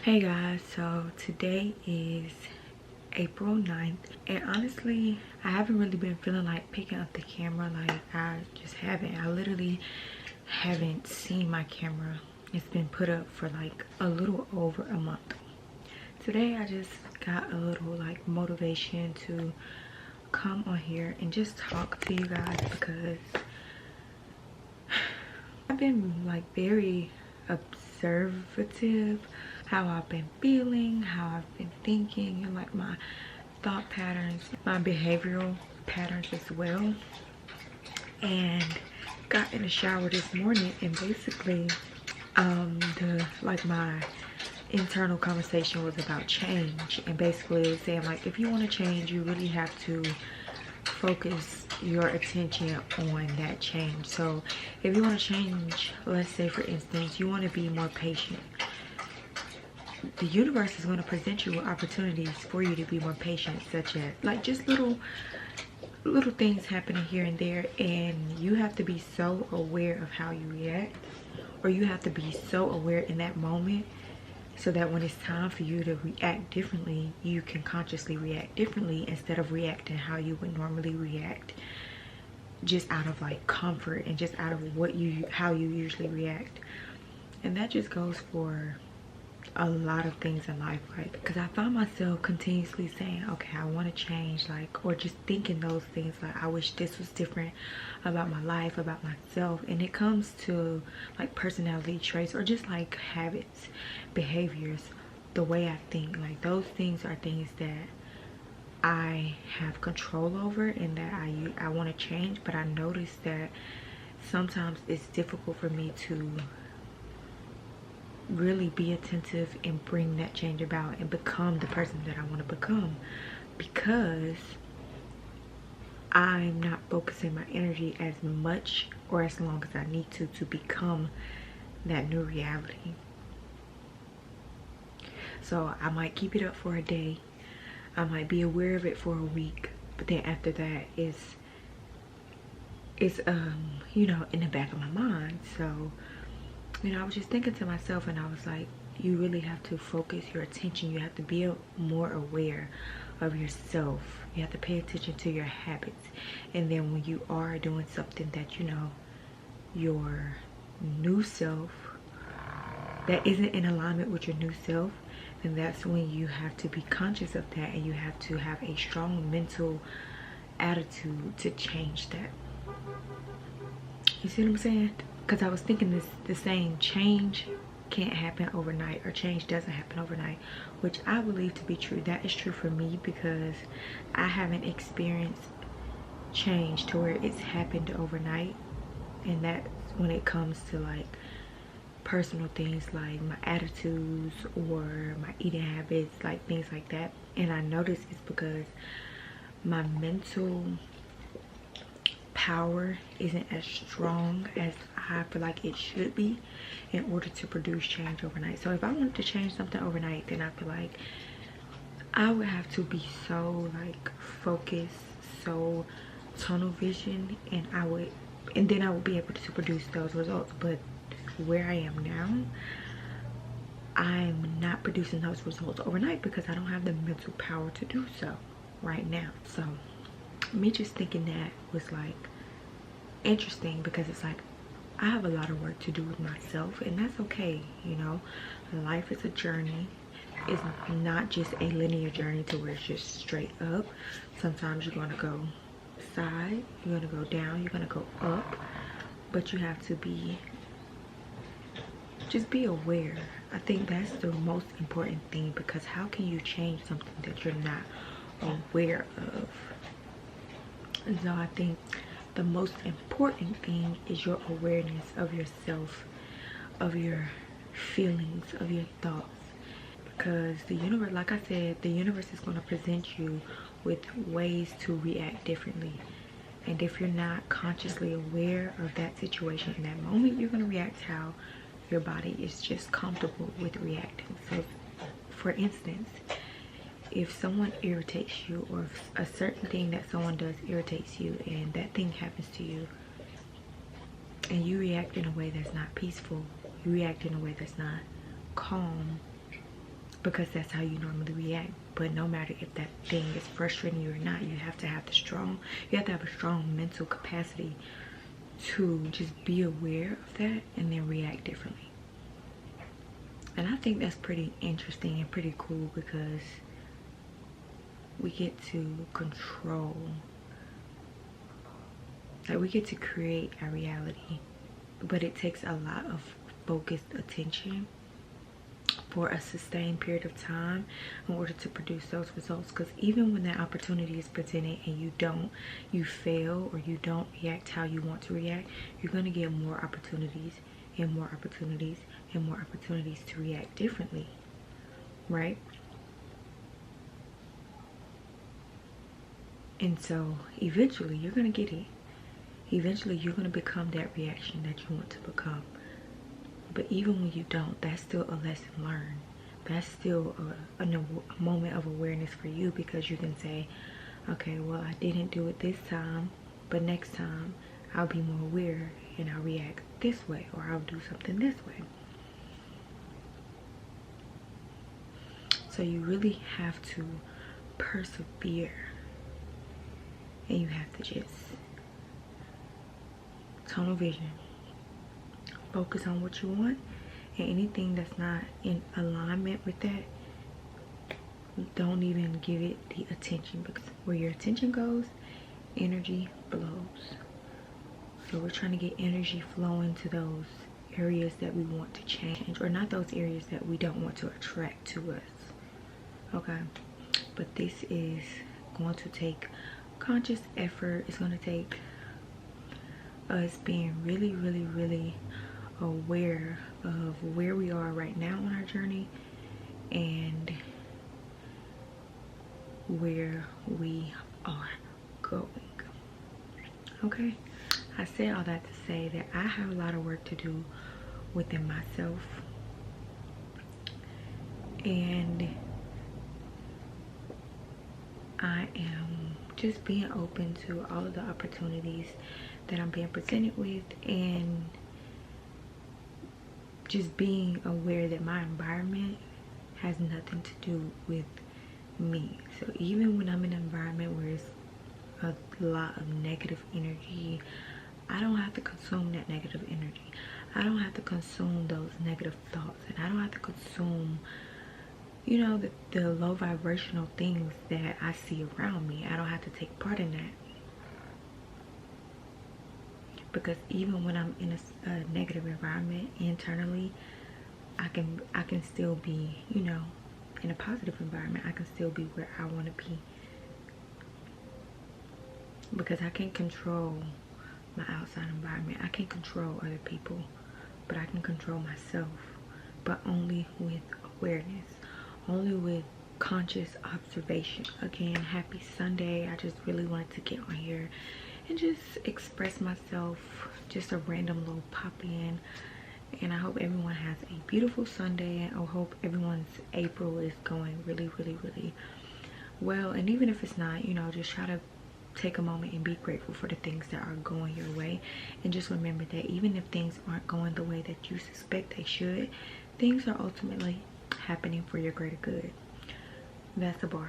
Hey guys, so today is April 9th, and honestly I haven't really been feeling like picking up the camera. Like, I just haven't. I literally haven't seen my camera. It's been put up for like a little over a month. Today I just got a little like motivation to come on here and just talk to you guys, because I've been like very observative, how I've been feeling, how I've been thinking, and like my thought patterns, my behavioral patterns as well. And got in the shower this morning, and basically my internal conversation was about change. And basically it was saying, like, if you want to change, you really have to focus your attention on that change. So if you want to change, let's say for instance, you want to be more patient, the universe is going to present you with opportunities for you to be more patient, such as like just little things happening here and there, and you have to be so aware of how you react, or you have to be so aware in that moment, so that when it's time for you to react differently, you can consciously react differently instead of reacting how you would normally react, just out of like comfort and just out of how you usually react. And that just goes for a lot of things in life, like, because I find myself continuously saying, okay, I want to change, like, or just thinking those things, like, I wish this was different about my life, about myself. And it comes to like personality traits, or just like habits, behaviors, the way I think. Like, those things are things that I have control over and that I want to change. But I notice that sometimes it's difficult for me to really be attentive and bring that change about and become the person that I want to become, because I'm not focusing my energy as much or as long as I need to become that new reality. So I might keep it up for a day, I might be aware of it for a week, but then after that it's you know, in the back of my mind. So, you know, I was just thinking to myself, and I was like, you really have to focus your attention. You have to be more aware of yourself. You have to pay attention to your habits. And then when you are doing something that, you know, your new self, that isn't in alignment with your new self, then that's when you have to be conscious of that, and you have to have a strong mental attitude to change that. You see what I'm saying? Because I was thinking the same, change can't happen overnight, or change doesn't happen overnight, which I believe to be true. That is true for me, because I haven't experienced change to where it's happened overnight. And that's when it comes to like personal things, like my attitudes or my eating habits, like things like that. And I notice it's because my mental power isn't as strong as I feel like it should be in order to produce change overnight. So if I wanted to change something overnight, then I feel like I would have to be so like focused, so tunnel vision, and then I would be able to produce those results. But where I am now, I'm not producing those results overnight because I don't have the mental power to do so right now. So me just thinking that was like interesting, because it's like I have a lot of work to do with myself, and that's okay. You know, life is a journey. It's not just a linear journey to where it's just straight up. Sometimes you're going to go side, you're going to go down, you're going to go up, but you have to just be aware. I think that's the most important thing, because how can you change something that you're not aware of? And so I think the most important thing is your awareness of yourself, of your feelings, of your thoughts. Because the universe, like I said, the universe is going to present you with ways to react differently. And if you're not consciously aware of that situation in that moment, you're going to react how your body is just comfortable with reacting. So for instance, if someone irritates you, or if a certain thing that someone does irritates you, and that thing happens to you, and you react in a way that's not peaceful, you react in a way that's not calm, because that's how you normally react. But no matter if that thing is frustrating you or not, you have to have a strong mental capacity to just be aware of that and then react differently. And I think that's pretty interesting and pretty cool, because we get to control, like, we get to create our reality, but it takes a lot of focused attention for a sustained period of time in order to produce those results. Because even when that opportunity is presented and you fail, or you don't react how you want to react, you're going to get more opportunities and more opportunities and more opportunities to react differently, right? And so eventually you're going to get it. Eventually you're going to become that reaction that you want to become. But even when you don't, that's still a lesson learned. That's still a moment of awareness for you, because you can say, okay, well, I didn't do it this time, but next time I'll be more aware and I'll react this way, or I'll do something this way. So you really have to persevere, and you have to just tunnel vision, focus on what you want, and anything that's not in alignment with that, don't even give it the attention, because where your attention goes, energy flows. So we're trying to get energy flowing to those areas that we want to change, or not those areas that we don't want to attract to us. Okay, but this is going to take conscious effort. It's going to take us being really, really, really aware of where we are right now on our journey and where we are going. Okay, I say all that to say that I have a lot of work to do within myself, and I am just being open to all of the opportunities that I'm being presented with, and just being aware that my environment has nothing to do with me. So even when I'm in an environment where it's a lot of negative energy, I don't have to consume that negative energy. I don't have to consume those negative thoughts, and I don't have to consume, you know, the low vibrational things that I see around me. I don't have to take part in that. Because even when I'm in a negative environment internally, I can still be, you know, in a positive environment. I can still be where I want to be, because I can't control my outside environment. I can't control other people, but I can control myself, but only with awareness, only with conscious observation. Again, happy Sunday. I just really wanted to get on here and just express myself, just a random little pop in. And I hope everyone has a beautiful Sunday, and I hope everyone's April is going really, really, really well. And even if it's not, you know, just try to take a moment and be grateful for the things that are going your way. And just remember that even if things aren't going the way that you suspect they should, things are ultimately happening for your greater good. That's the bar.